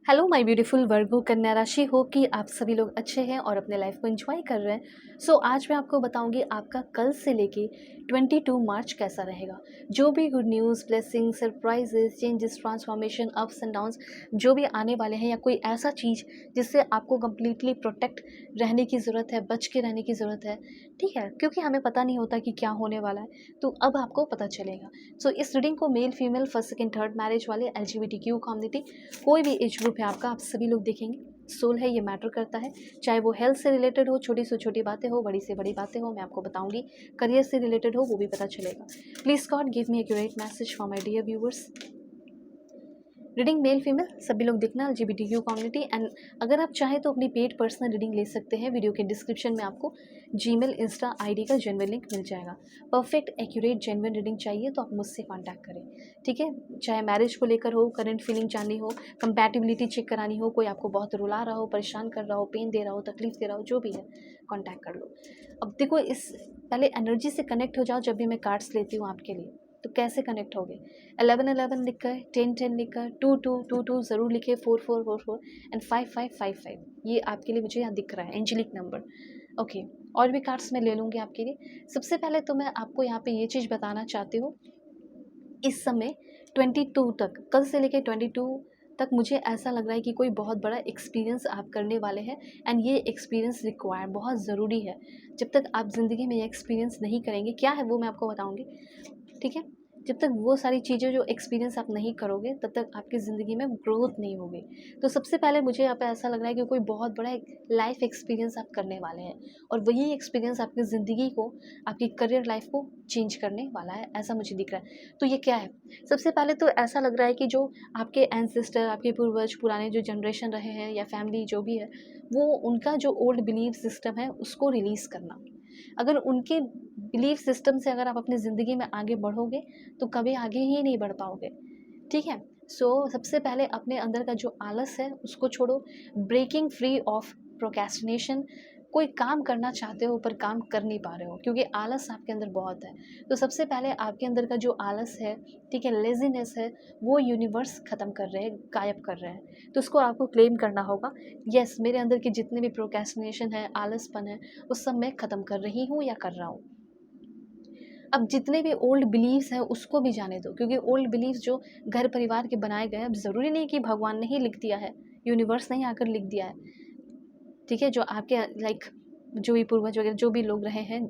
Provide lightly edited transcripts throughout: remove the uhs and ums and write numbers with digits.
Hello my beautiful वर्गो कन्या राशि। हो कि आप सभी लोग अच्छे हैं और अपने लाइफ को एंजॉय कर रहे हैं। आज मैं आपको बताऊंगी आपका कल से लेके 22 मार्च कैसा रहेगा। जो भी good news, blessing, surprises, changes, transformation, ups and downs जो भी आने वाले हैं, या कोई ऐसा चीज़ जिससे आपको कम्प्लीटली प्रोटेक्ट रहने की ज़रूरत है, बच के रहने की ज़रूरत है, ठीक है, क्योंकि हमें पता नहीं होता कि क्या होने वाला है, तो अब आपको पता चलेगा। इस रीडिंग को male, female, first, second, third marriage वाले, LGBTQ कम्युनिटी, कोई भी एज ग्रुप है आपका, आप सभी लोग देखेंगे। सोल है, ये मैटर करता है, चाहे वो हेल्थ से रिलेटेड हो, छोटी से छोटी बातें हो, बड़ी से बड़ी बातें हो, मैं आपको बताऊंगी। करियर से रिलेटेड हो, वो भी पता चलेगा। Please God give me accurate message for my dear viewers. Reading male, female सभी लोग देखना, LGBTQ कम्युनिटी। एंड अगर आप चाहें तो अपनी पेड पर्सनल रीडिंग ले सकते हैं। वीडियो के डिस्क्रिप्शन में आपको जीमेल, इंस्टा आईडी का जेन्युइन लिंक मिल जाएगा। परफेक्ट, एक्यूरेट, जेन्युइन रीडिंग चाहिए तो आप मुझसे कांटेक्ट करें, ठीक है। चाहे मैरिज को लेकर हो, करंट फीलिंग जाननी हो, कंपैटिबिलिटी चेक करानी हो, कोई आपको बहुत रुला रहा हो, परेशान कर रहा हो, पेन दे रहा हो, तकलीफ दे रहा हो, जो भी है, कॉन्टैक्ट कर लो। अब देखो, इस पहले एनर्जी से कनेक्ट हो जाओ। जब भी मैं कार्ड्स लेती हूँ आपके लिए, तो कैसे कनेक्ट होगे? 11 लिख कर, 10 लिख कर, 2 ज़रूर लिखे, 4 एंड 5 ये आपके लिए मुझे यहाँ दिख रहा है, एंजेलिक नंबर। ओके, और भी कार्ड्स मैं ले लूँगी आपके लिए। सबसे पहले तो मैं आपको यहाँ पे ये चीज़ बताना चाहती हूँ, इस समय 22 तक, कल से लेके 22 तक मुझे ऐसा लग रहा है कि कोई बहुत बड़ा एक्सपीरियंस आप करने वाले हैं। एंड ये एक्सपीरियंस रिक्वायर बहुत ज़रूरी है। जब तक आप ज़िंदगी में ये एक्सपीरियंस नहीं करेंगे, क्या है वो मैं आपको बताऊँगी, ठीक है। जब तक वो सारी चीज़ें जो एक्सपीरियंस आप नहीं करोगे, तब तक आपकी ज़िंदगी में ग्रोथ नहीं होगी। तो सबसे पहले मुझे यहाँ पे ऐसा लग रहा है कि कोई बहुत बड़ा एक लाइफ एक्सपीरियंस आप करने वाले हैं, और वही एक्सपीरियंस आपकी ज़िंदगी को, आपकी करियर लाइफ को चेंज करने वाला है, ऐसा मुझे दिख रहा है। तो ये क्या है? सबसे पहले तो ऐसा लग रहा है कि जो आपके एंसेस्टर, आपके पूर्वज, पुराने जो जनरेशन रहे हैं, या फैमिली जो भी है, वो उनका जो ओल्ड बिलीफ सिस्टम है उसको रिलीज़ करना। अगर उनके बिलीफ सिस्टम से अगर आप अपनी ज़िंदगी में आगे बढ़ोगे, तो कभी आगे ही नहीं बढ़ पाओगे, ठीक है। सबसे पहले अपने अंदर का जो आलस है उसको छोड़ो। Breaking free of procrastination. कोई काम करना चाहते हो पर काम कर नहीं पा रहे हो, क्योंकि आलस आपके अंदर बहुत है। तो सबसे पहले आपके अंदर का जो आलस है, ठीक है, लेज़ीनेस है, वो यूनिवर्स ख़त्म कर रहे हैं, गायब कर रहे हैं। तो उसको आपको क्लेम करना होगा। येस, मेरे अंदर की जितने भी प्रोक्रेस्टिनेशन है, आलसपन है, वो सब मैं ख़त्म कर रही हूँ या कर रहा हूँ। अब जितने भी ओल्ड बिलीव्स हैं उसको भी जाने दो, क्योंकि ओल्ड बिलीव्स जो घर परिवार के बनाए गए हैं, अब ज़रूरी नहीं कि भगवान ने ही लिख दिया है, यूनिवर्स ने ही आकर लिख दिया है, ठीक है। जो आपके लाइक जो भी पूर्वज वगैरह जो भी लोग रहे हैं,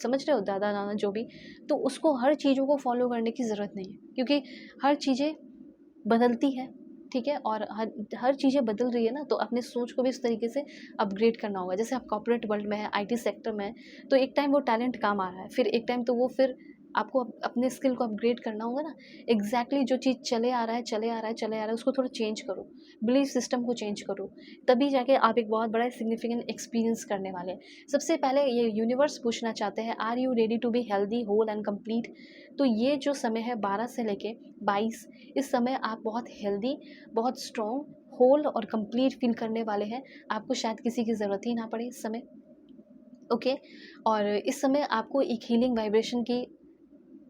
समझ रहे हो, दादा नाना जो भी, तो उसको हर चीज़ों को फॉलो करने की ज़रूरत नहीं है, क्योंकि हर चीज़ें बदलती है, ठीक है। और हर चीज़ें बदल रही है ना, तो अपने सोच को भी इस तरीके से अपग्रेड करना होगा। जैसे आप कॉर्पोरेट वर्ल्ड में है, IT सेक्टर में है, तो एक टाइम वो टैलेंट काम आ रहा है, फिर एक टाइम तो वो फिर आपको अपने स्किल को अपग्रेड करना होगा ना। एग्जैक्टली जो चीज़ चले आ रहा है, उसको थोड़ा चेंज करो, बिलीफ सिस्टम को चेंज करो, तभी जाके आप एक बहुत बड़ा सिग्निफिकेंट एक्सपीरियंस करने वाले हैं। सबसे पहले ये यूनिवर्स पूछना चाहते हैं, are you ready to be healthy, whole and complete. तो ये जो समय है 12 से लेके 22, इस समय आप बहुत हेल्दी, बहुत स्ट्रॉन्ग, होल और कंप्लीट फील करने वाले हैं। आपको शायद किसी की ज़रूरत ही ना पड़े इस समय, ओके। और इस समय आपको एक हीलिंग वाइब्रेशन की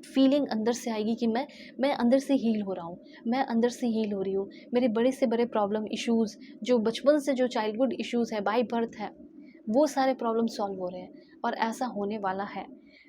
फीलिंग अंदर से आएगी कि मैं अंदर से हील हो रहा हूँ, मैं अंदर से हील हो रही हूँ। मेरे बड़े से बड़े प्रॉब्लम, इश्यूज़, जो बचपन से जो चाइल्डहुड इश्यूज़ है, बाय बर्थ है, वो सारे प्रॉब्लम सॉल्व हो रहे हैं, और ऐसा होने वाला है।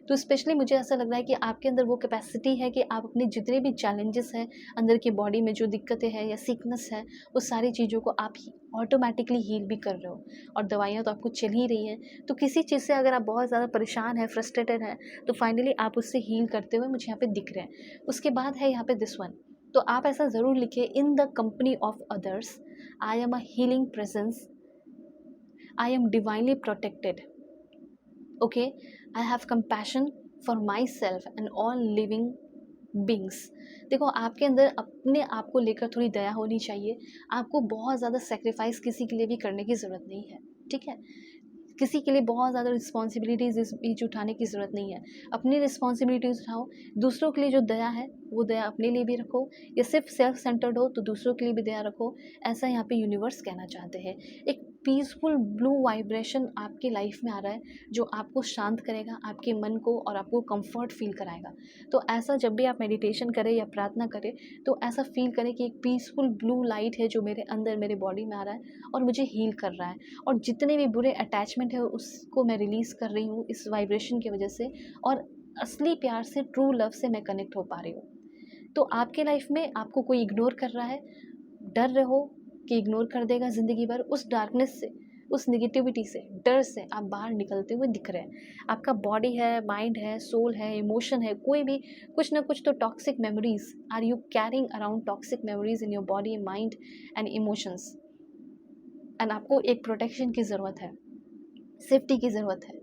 तो स्पेशली मुझे ऐसा लग रहा है कि आपके अंदर वो कैपेसिटी है कि आप अपने जितने भी चैलेंजेस हैं, अंदर की बॉडी में जो दिक्कतें हैं या सिकनेस है, वो सारी चीज़ों को आप ही ऑटोमेटिकली हील भी कर रहे हो। और दवाइयाँ तो आपको चल ही रही हैं। तो किसी चीज़ से अगर आप बहुत ज़्यादा परेशान हैं, फ्रस्ट्रेटेड हैं, तो फाइनली आप उससे हील करते हुए मुझे यहाँ पे दिख रहे हैं। उसके बाद है यहाँ पे दिस वन। तो आप ऐसा ज़रूर लिखिए, in the company of others I am a healing presence, I am divinely protected, okay, I have compassion for my self and all living beings. देखो, आपके अंदर अपने आप को लेकर थोड़ी दया होनी चाहिए। आपको बहुत ज़्यादा सेक्रीफाइस किसी के लिए भी करने की ज़रूरत नहीं है, ठीक है। किसी के लिए बहुत ज़्यादा रिस्पॉन्सिबिलिटीज़ इस बीच उठाने की ज़रूरत नहीं है। अपनी रिस्पॉन्सिबिलिटीज़ उठाओ। दूसरों के लिए जो दया है, वो दया अपने लिए भी रखो, या सिर्फ सेल्फ सेंटर्ड हो तो दूसरों के लिए भी दया रखो। ऐसा यहाँ पे यूनिवर्स कहना चाहते हैं। एक पीसफुल ब्लू वाइब्रेशन आपकी लाइफ में आ रहा है जो आपको शांत करेगा, आपके मन को, और आपको कंफर्ट फील कराएगा। तो ऐसा जब भी आप मेडिटेशन करें या प्रार्थना करें तो ऐसा फील करें कि एक पीसफुल ब्लू लाइट है जो मेरे अंदर, मेरे बॉडी में आ रहा है और मुझे हील कर रहा है, और जितने भी बुरे अटैचमेंट है उसको मैं रिलीज़ कर रही हूँ इस वाइब्रेशन की वजह से, और असली प्यार से, ट्रू लव से मैं कनेक्ट हो पा रही हूँ। तो आपके लाइफ में आपको कोई इग्नोर कर रहा है, डर रहे हो कि इग्नोर कर देगा ज़िंदगी भर, उस डार्कनेस से, उस नेगेटिविटी से, डर से आप बाहर निकलते हुए दिख रहे हैं। आपका बॉडी है, माइंड है, सोल है, इमोशन है, कोई भी कुछ ना कुछ तो toxic memories, are you carrying around toxic memories in your body, mind and emotions, and आपको एक प्रोटेक्शन की ज़रूरत है, सेफ्टी की ज़रूरत है।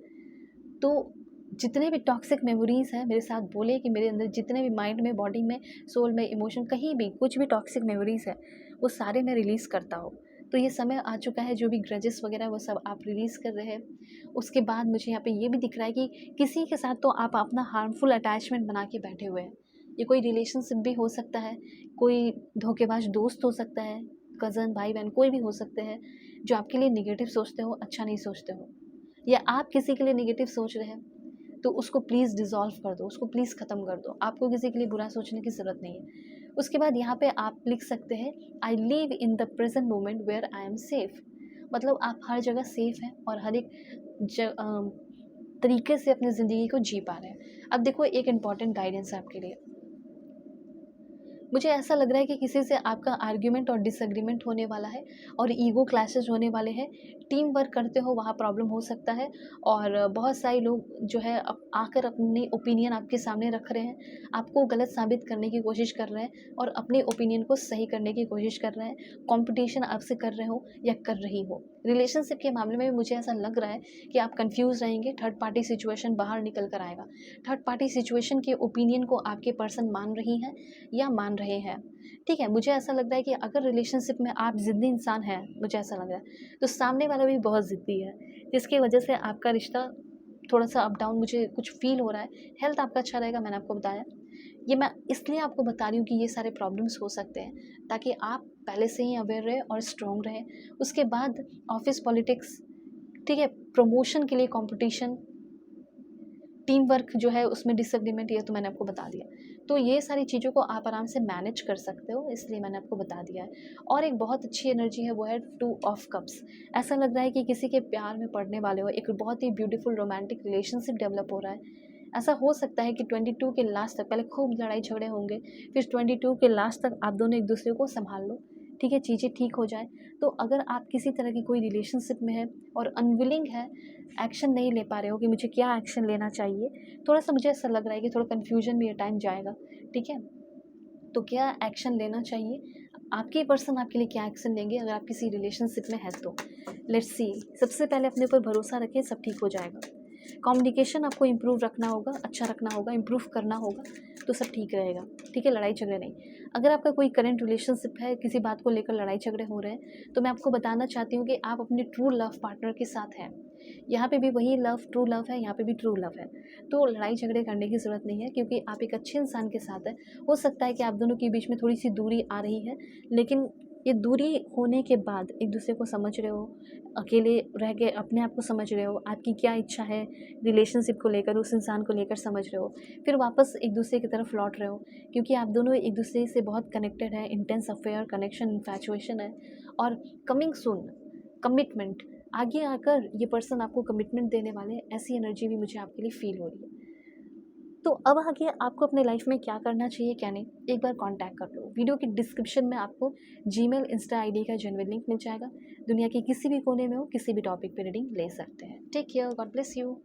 तो जितने भी टॉक्सिक मेमोरीज़ हैं, मेरे साथ बोले कि मेरे अंदर जितने भी माइंड में, बॉडी में, सोल में, इमोशन, कहीं भी कुछ भी टॉक्सिक मेमोरीज़ है वो सारे मैं रिलीज़ करता हूँ। तो ये समय आ चुका है, जो भी ग्रजेस वगैरह वो सब आप रिलीज़ कर रहे हैं। उसके बाद मुझे यहाँ पे ये भी दिख रहा है कि किसी के साथ तो आप अपना हार्मफुल अटैचमेंट बना के बैठे हुए हैं। ये कोई रिलेशनशिप भी हो सकता है, कोई धोखेबाज दोस्त हो सकता है, कज़न, भाई बहन, कोई भी हो सकते हैं जो आपके लिए नेगेटिव सोचते हो, अच्छा नहीं सोचते हो, या आप किसी के लिए नेगेटिव सोच रहे हैं। तो उसको प्लीज़ डिज़ॉल्व कर दो, उसको प्लीज़ ख़त्म कर दो। आपको किसी के लिए बुरा सोचने की ज़रूरत नहीं है। उसके बाद यहाँ पे आप लिख सकते हैं, I live in the present moment where I am safe. मतलब आप हर जगह सेफ़ हैं और हर एक तरीके से अपनी ज़िंदगी को जी पा रहे हैं। अब देखो, एक इम्पॉर्टेंट गाइडेंस है आपके लिए। मुझे ऐसा लग रहा है कि किसी से आपका आर्ग्यूमेंट और डिसएग्रीमेंट होने वाला है और ईगो क्लैशेस होने वाले हैं। टीम वर्क करते हो, वहाँ प्रॉब्लम हो सकता है, और बहुत सारे लोग जो है आकर अपनी ओपिनियन आपके सामने रख रहे हैं, आपको गलत साबित करने की कोशिश कर रहे हैं और अपने ओपिनियन को सही करने की कोशिश कर रहे हैं। कॉम्पिटिशन आपसे कर रहे हो या कर रही हो। रिलेशनशिप के मामले में भी मुझे ऐसा लग रहा है कि आप कन्फ्यूज़ रहेंगे, थर्ड पार्टी सिचुएशन बाहर निकल कर आएगा। थर्ड पार्टी सिचुएशन के ओपिनियन को आपके पर्सन मान रही हैं या मान रहे हैं। ठीक है, मुझे ऐसा लग रहा है कि अगर रिलेशनशिप में आप ज़िद्दी इंसान हैं, मुझे ऐसा लग रहा है, तो सामने वाला भी बहुत ज़िद्दी है, जिसकी वजह से आपका रिश्ता थोड़ा-सा अप डाउन मुझे कुछ फ़ील हो रहा है। हेल्थ आपका अच्छा रहेगा, मैंने आपको बताया। ये मैं इसलिए आपको बता रही हूँ कि ये सारे प्रॉब्लम्स हो सकते हैं, ताकि आप पहले से ही अवेयर रहें और स्ट्रॉन्ग रहें। उसके बाद ऑफ़िस पॉलिटिक्स, ठीक है, प्रमोशन के लिए कॉम्पिटिशन, टीम वर्क जो है उसमें डिसएग्रीमेंट, ये तो मैंने आपको बता दिया। तो ये सारी चीज़ों को आप आराम से मैनेज कर सकते हो, इसलिए मैंने आपको बता दिया है। और एक बहुत अच्छी एनर्जी है, वो है 2 ऑफ कप्स। ऐसा लग रहा है कि किसी के प्यार में पड़ने वाले हो, एक बहुत ही ब्यूटीफुल रोमांटिक रिलेशनशिप डेवलप हो रहा है। ऐसा हो सकता है कि 22 के लास्ट तक, पहले खूब लड़ाई झगड़े होंगे, फिर 22 के लास्ट तक आप दोनों एक दूसरे को संभाल लो, ठीक है, चीज़ें ठीक हो जाए। तो अगर आप किसी तरह की कोई रिलेशनशिप में है और अनविलिंग है, एक्शन नहीं ले पा रहे हो कि मुझे क्या एक्शन लेना चाहिए, थोड़ा-सा मुझे ऐसा लग रहा है कि थोड़ा कन्फ्यूजन में ये टाइम जाएगा, ठीक है? तो क्या एक्शन लेना चाहिए? आपके पर्सन आपके लिए क्या एक्शन लेंगे अगर आप किसी रिलेशनशिप में हैं तो? Let's see. सबसे पहले अपने ऊपर भरोसा रखें, सब ठीक हो जाएगा। कम्युनिकेशन आपको इम्प्रूव रखना होगा, अच्छा रखना होगा, इम्प्रूव करना होगा, तो सब ठीक रहेगा, ठीक है? लड़ाई झगड़े नहीं। अगर आपका कोई करंट रिलेशनशिप है, किसी बात को लेकर लड़ाई झगड़े हो रहे हैं, तो मैं आपको बताना चाहती हूँ कि आप अपने ट्रू लव पार्टनर के साथ हैं। यहाँ पे भी वही लव, ट्रू लव है, यहाँ पे भी ट्रू लव है। तो लड़ाई झगड़े करने की ज़रूरत नहीं है, क्योंकि आप एक अच्छे इंसान के साथ हैं। हो सकता है कि आप दोनों के बीच में थोड़ी-सी दूरी आ रही है, लेकिन ये दूरी होने के बाद एक दूसरे को समझ रहे हो, अकेले रह के अपने आप को समझ रहे हो, आपकी क्या इच्छा है रिलेशनशिप को लेकर, उस इंसान को लेकर समझ रहे हो, फिर वापस एक दूसरे की तरफ लौट रहे हो, क्योंकि आप दोनों एक दूसरे से बहुत कनेक्टेड हैं, इंटेंस अफेयर, कनेक्शन, इन्फैचुएशन है, और कमिंग सून कमिटमेंट। आगे आकर ये पर्सन आपको कमिटमेंट देने वाले हैं, ऐसी एनर्जी भी मुझे आपके लिए फ़ील हो रही है। तो अब आगे आपको अपने लाइफ में क्या करना चाहिए, क्या नहीं, एक बार कांटेक्ट कर लो। वीडियो की डिस्क्रिप्शन में आपको जीमेल, इंस्टा आईडी का जेन्युइन लिंक मिल जाएगा। दुनिया के किसी भी कोने में हो, किसी भी टॉपिक पे रीडिंग ले सकते हैं। Take care, God bless you.